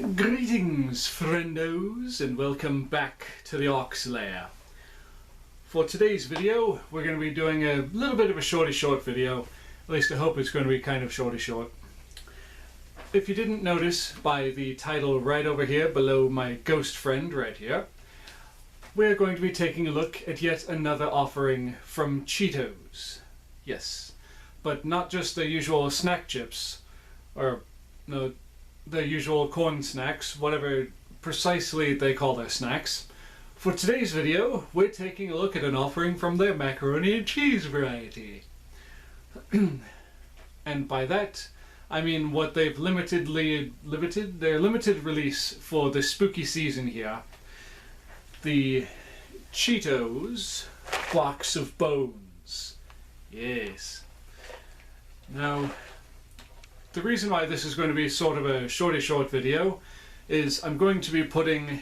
Greetings, friendos, and welcome back to the Ox Lair. For today's video, we're going to be doing a little bit of a short video. At least I hope it's going to be kind of short. If you didn't notice by the title right over here below my ghost friend right here, we're going to be taking a look at yet another offering from Cheetos. Yes, but not just the usual snack chips, or no, the usual corn snacks, whatever precisely they call their snacks. For today's video, we're taking a look at an offering from their macaroni and cheese variety. And by that, I mean what they've their limited release for the spooky season here. The Cheetos Box of Bones. Yes. Now, the reason why this is going to be sort of a short video is I'm going to be putting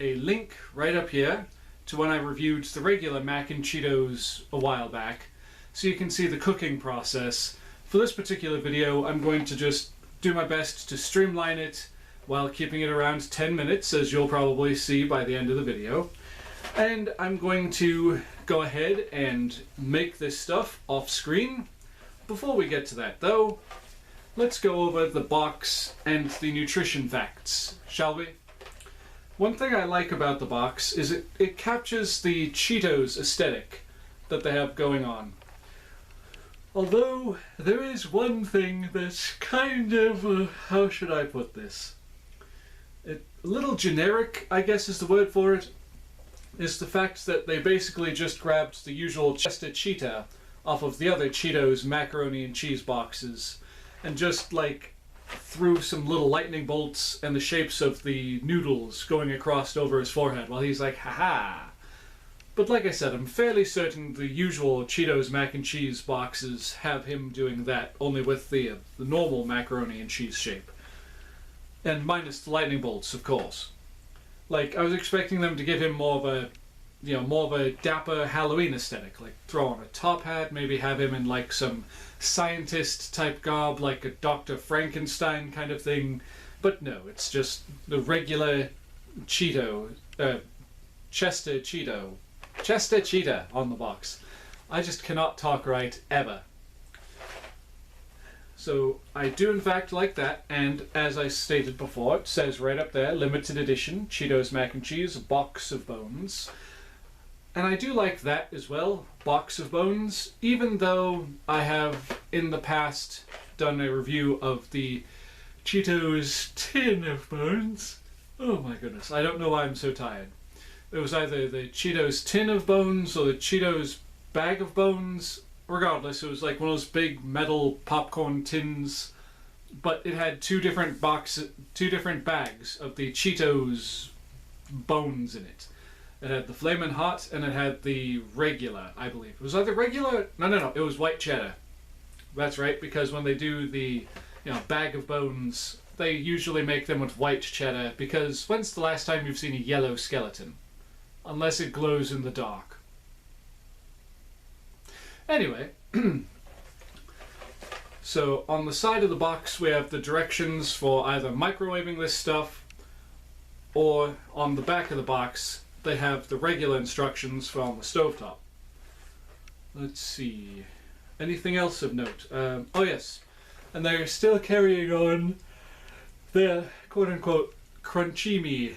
a link right up here to when I reviewed the regular Mac and Cheetos a while back, so you can see the cooking process. For this particular video, I'm going to just do my best to streamline it while keeping it around 10 minutes, as you'll probably see by the end of the video. And I'm going to go ahead and make this stuff off screen. Before we get to that though, let's go over the box and the nutrition facts, shall we? One thing I like about the box is it captures the Cheetos aesthetic that they have going on. Although, there is one thing that's kind of, how should I put this? A little generic, I guess is the word for it, is the fact that they basically just grabbed the usual Chester Cheetah off of the other Cheetos macaroni and cheese boxes and just like threw some little lightning bolts and the shapes of the noodles going across over his forehead while he's like, haha. But like I said, I'm fairly certain the usual Cheetos mac and cheese boxes have him doing that, only with the normal macaroni and cheese shape. And minus the lightning bolts, of course. Like, I was expecting them to give him more of a dapper Halloween aesthetic, like throw on a top hat, maybe have him in like some scientist type garb, like a Dr. Frankenstein kind of thing. But no, it's just the regular Chester Cheetah on the box. I just cannot talk right ever. So I do in fact like that, and as I stated before, it says right up there, limited edition Cheetos mac and cheese, box of bones. And I do like that as well, box of bones, even though I have in the past done a review of the Cheetos tin of bones. Oh my goodness, I don't know why I'm so tired. It was either the Cheetos tin of bones or the Cheetos bag of bones. Regardless, it was like one of those big metal popcorn tins, but it had two different bags of the Cheetos bones in it. It had the Flamin' Hot and it had the regular, I believe. It was either regular, no, it was white cheddar. That's right, because when they do the bag of bones, they usually make them with white cheddar, because when's the last time you've seen a yellow skeleton? Unless it glows in the dark. Anyway, so on the side of the box we have the directions for either microwaving this stuff, or on the back of the box they have the regular instructions for on the stovetop. Let's see, anything else of note? Oh yes, and they're still carrying on their quote-unquote crunchy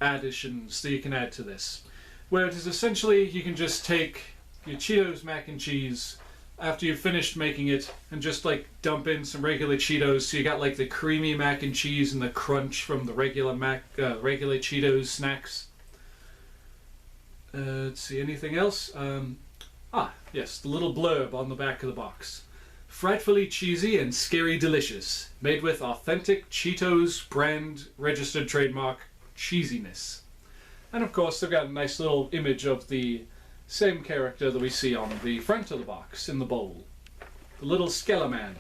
additions that you can add to this, where it is essentially you can just take your Cheetos mac and cheese after you've finished making it and just like dump in some regular Cheetos, so you got like the creamy mac and cheese and the crunch from the regular Cheetos snacks. Let's see, anything else? Yes, the little blurb on the back of the box. Frightfully cheesy and scary delicious, made with authentic Cheetos brand registered trademark cheesiness. And of course they've got a nice little image of the same character that we see on the front of the box in the bowl. The little Skeleman.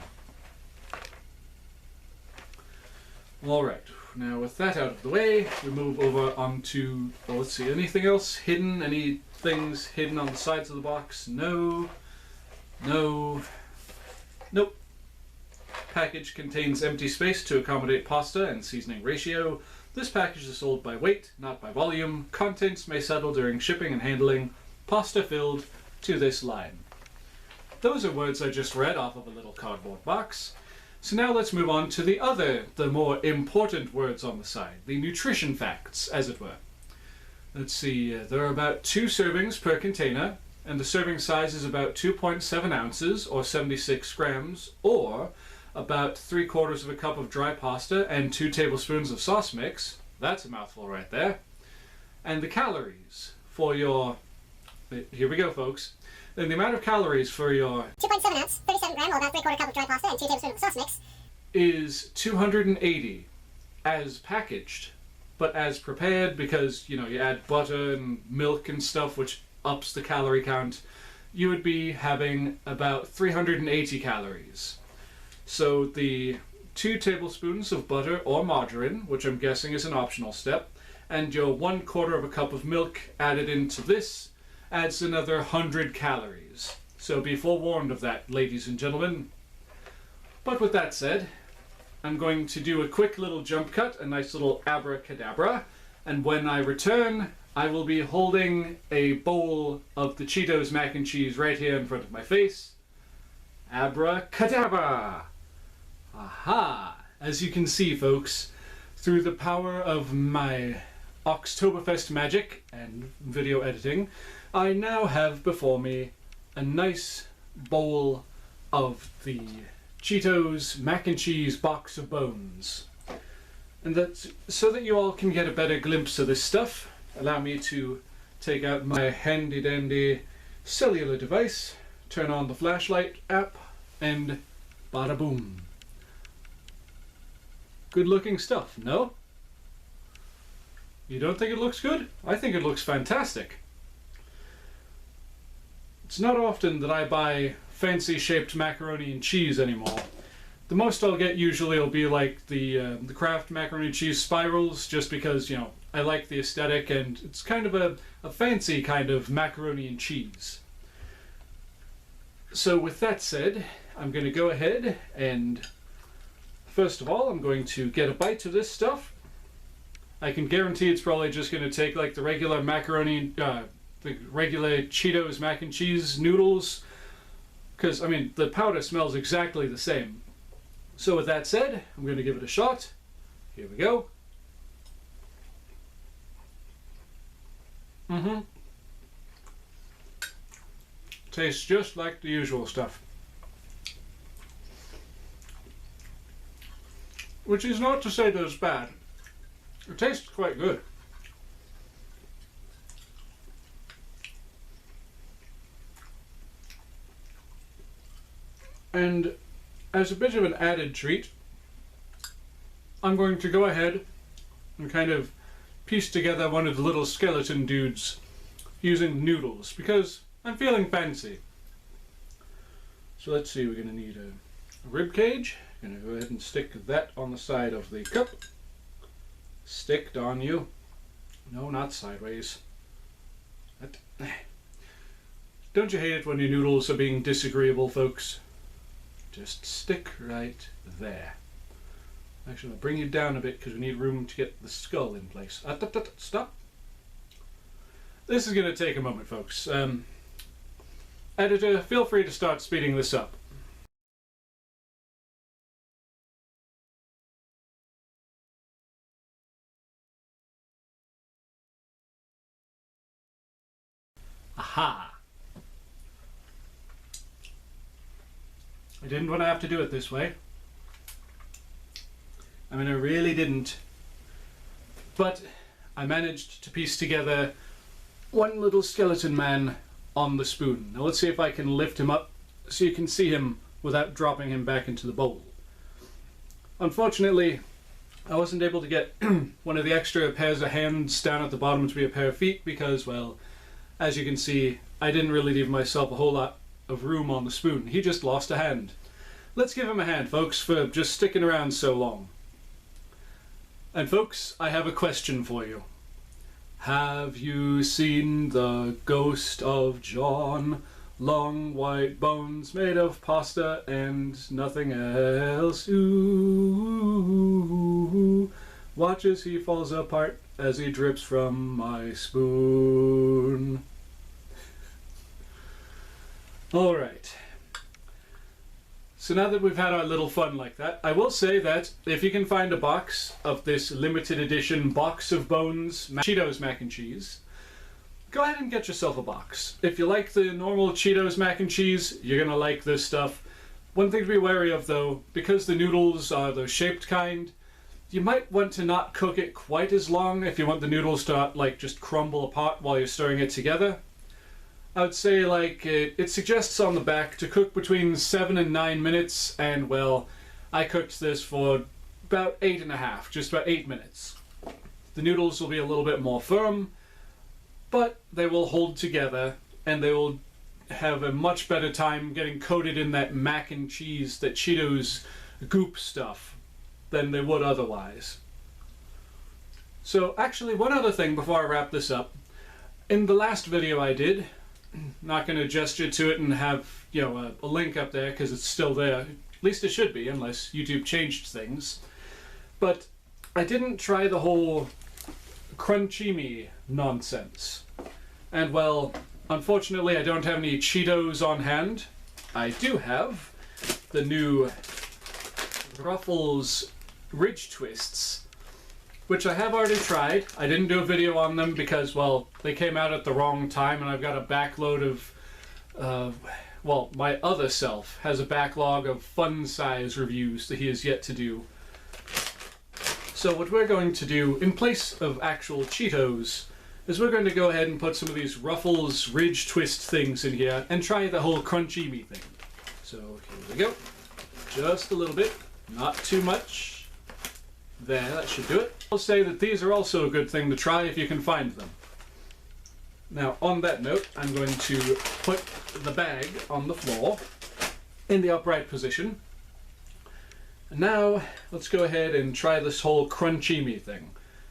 Alright, now with that out of the way, we move over onto, well, let's see, anything else hidden? Any things hidden on the sides of the box? No. Nope. Package contains empty space to accommodate pasta and seasoning ratio. This package is sold by weight, not by volume. Contents may settle during shipping and handling. Pasta filled to this line. Those are words I just read off of a little cardboard box. So now let's move on to the more important words on the side, the nutrition facts, as it were. Let's see, there are about 2 servings per container, and the serving size is about 2.7 ounces, or 76 grams, or about 3/4 of a cup of dry pasta and 2 tablespoons of sauce mix. That's a mouthful right there. And the calories for your... Here we go, folks. Then the amount of calories for your 2.7 ounce, 37 gram, or about 3/4 cup of dry pasta and 2 tablespoons of sauce mix is 280 as packaged, but as prepared, because you add butter and milk and stuff, which ups the calorie count, you would be having about 380 calories. So the 2 tablespoons of butter or margarine, which I'm guessing is an optional step, and your 1/4 of a cup of milk added into this adds another 100 calories. So be forewarned of that, ladies and gentlemen. But with that said, I'm going to do a quick little jump cut, a nice little abracadabra, and when I return, I will be holding a bowl of the Cheetos mac and cheese right here in front of my face. Abracadabra! Aha! As you can see, folks, through the power of my Oxtoberfest magic and video editing, I now have before me a nice bowl of the Cheetos mac and cheese box of bones. And that's so that you all can get a better glimpse of this stuff. Allow me to take out my handy dandy cellular device, turn on the flashlight app, and bada boom. Good looking stuff, no? You don't think it looks good? I think it looks fantastic. It's not often that I buy fancy shaped macaroni and cheese anymore. The most I'll get usually will be like the Kraft macaroni and cheese spirals, just because, I like the aesthetic and it's kind of a fancy kind of macaroni and cheese. So with that said, I'm going to go ahead and first of all, I'm going to get a bite of this stuff. I can guarantee it's probably just going to take like the regular macaroni, the regular Cheetos mac and cheese noodles, because, I mean, the powder smells exactly the same. So with that said, I'm going to give it a shot. Here we go. Tastes just like the usual stuff. Which is not to say that it's bad. It tastes quite good. And as a bit of an added treat, I'm going to go ahead and kind of piece together one of the little skeleton dudes using noodles, because I'm feeling fancy. So let's see, we're going to need a rib cage. I'm going to go ahead and stick that on the side of the cup. Sticked on you. No, not sideways. Don't you hate it when your noodles are being disagreeable, folks? Just stick right there. Actually, I'll bring you down a bit because we need room to get the skull in place. Stop. This is going to take a moment, folks. Editor, feel free to start speeding this up. Aha! I didn't want to have to do it this way. I mean, I really didn't. But I managed to piece together one little skeleton man on the spoon. Now let's see if I can lift him up so you can see him without dropping him back into the bowl. Unfortunately, I wasn't able to get one of the extra pairs of hands down at the bottom to be a pair of feet because, well, as you can see, I didn't really leave myself a whole lot of room on the spoon. He just lost a hand. Let's give him a hand, folks, for just sticking around so long. And folks, I have a question for you. Have you seen the ghost of John Long white bones made of pasta and nothing else. Ooh, watch as he falls apart as he drips from my spoon. Alright. So now that we've had our little fun like that, I will say that if you can find a box of this limited edition box of bones Cheetos mac and cheese, go ahead and get yourself a box. If you like the normal Cheetos mac and cheese, you're gonna like this stuff. One thing to be wary of though, because the noodles are the shaped kind, you might want to not cook it quite as long if you want the noodles to like just crumble apart while you're stirring it together. I would say like it suggests on the back to cook between 7 and 9 minutes, and well, I cooked this for about 8.5, just about 8 minutes. The noodles will be a little bit more firm, but they will hold together and they will have a much better time getting coated in that mac and cheese, that Cheetos goop stuff, than they would otherwise. So actually, one other thing before I wrap this up. In the last video I did, not going to gesture to it and have, you know, a link up there because it's still there. At least it should be, unless YouTube changed things. But I didn't try the whole crunchy nonsense. And well, unfortunately I don't have any Cheetos on hand. I do have the new Ruffles Ridge Twists, which I have already tried. I didn't do a video on them because, well, they came out at the wrong time and I've got a backload of, well, my other self has a backlog of fun size reviews that he has yet to do. So what we're going to do, in place of actual Cheetos, is we're going to go ahead and put some of these Ruffles Ridge Twist things in here and try the whole crunchy me thing. So here we go. Just a little bit, not too much. There, that should do it. I'll say that these are also a good thing to try if you can find them. Now, on that note, I'm going to put the bag on the floor in the upright position. And now, let's go ahead and try this whole crunchy me thing.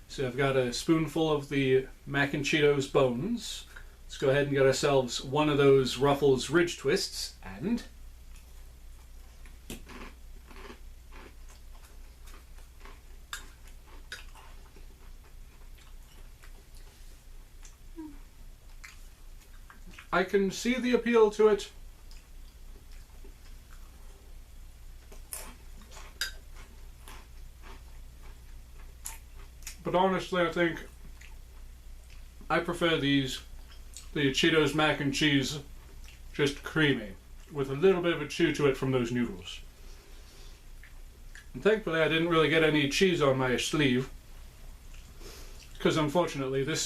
So I've got a spoonful of the mac and Cheetos bones. Let's go ahead and get ourselves one of those Ruffles Ridge Twists, and I can see the appeal to it. But honestly, I think I prefer the Cheetos mac and cheese, just creamy, with a little bit of a chew to it from those noodles. And thankfully I didn't really get any cheese on my sleeve, because unfortunately this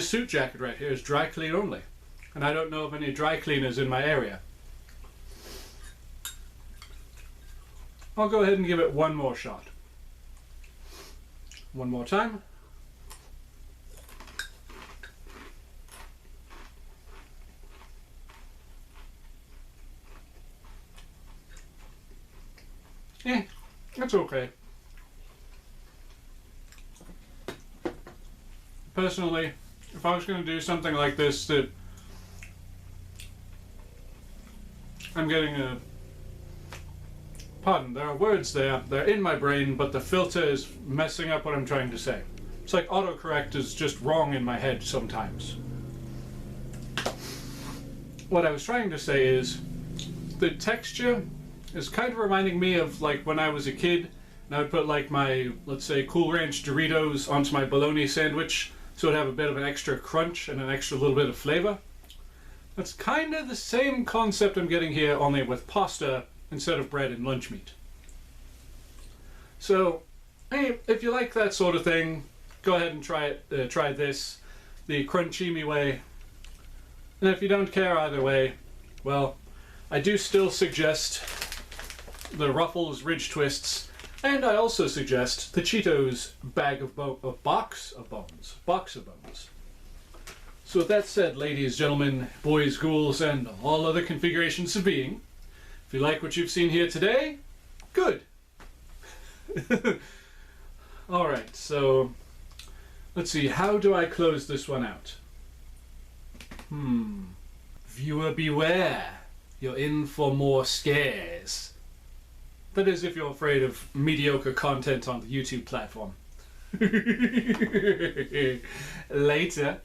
suit jacket right here is dry clean only. And I don't know of any dry cleaners in my area. I'll go ahead and give it one more shot. One more time. That's okay. Personally, if I was going to do something like this that I'm getting a... Pardon, there are words there. They're in my brain, but the filter is messing up what I'm trying to say. It's like autocorrect is just wrong in my head sometimes. What I was trying to say is the texture is kind of reminding me of like when I was a kid and I would put like my, let's say, Cool Ranch Doritos onto my bologna sandwich so it'd have a bit of an extra crunch and an extra little bit of flavor. That's kind of the same concept I'm getting here, only with pasta instead of bread and lunch meat. So, hey, if you like that sort of thing, go ahead and try it. Try this, the crunchy me way. And if you don't care either way, well, I do still suggest the Ruffles Ridge Twists, and I also suggest the Cheetos box of bones. So with that said, ladies, gentlemen, boys, ghouls, and all other configurations of being, if you like what you've seen here today, good. Alright, so let's see, how do I close this one out? viewer beware. You're in for more scares. That is, if you're afraid of mediocre content on the YouTube platform. Later.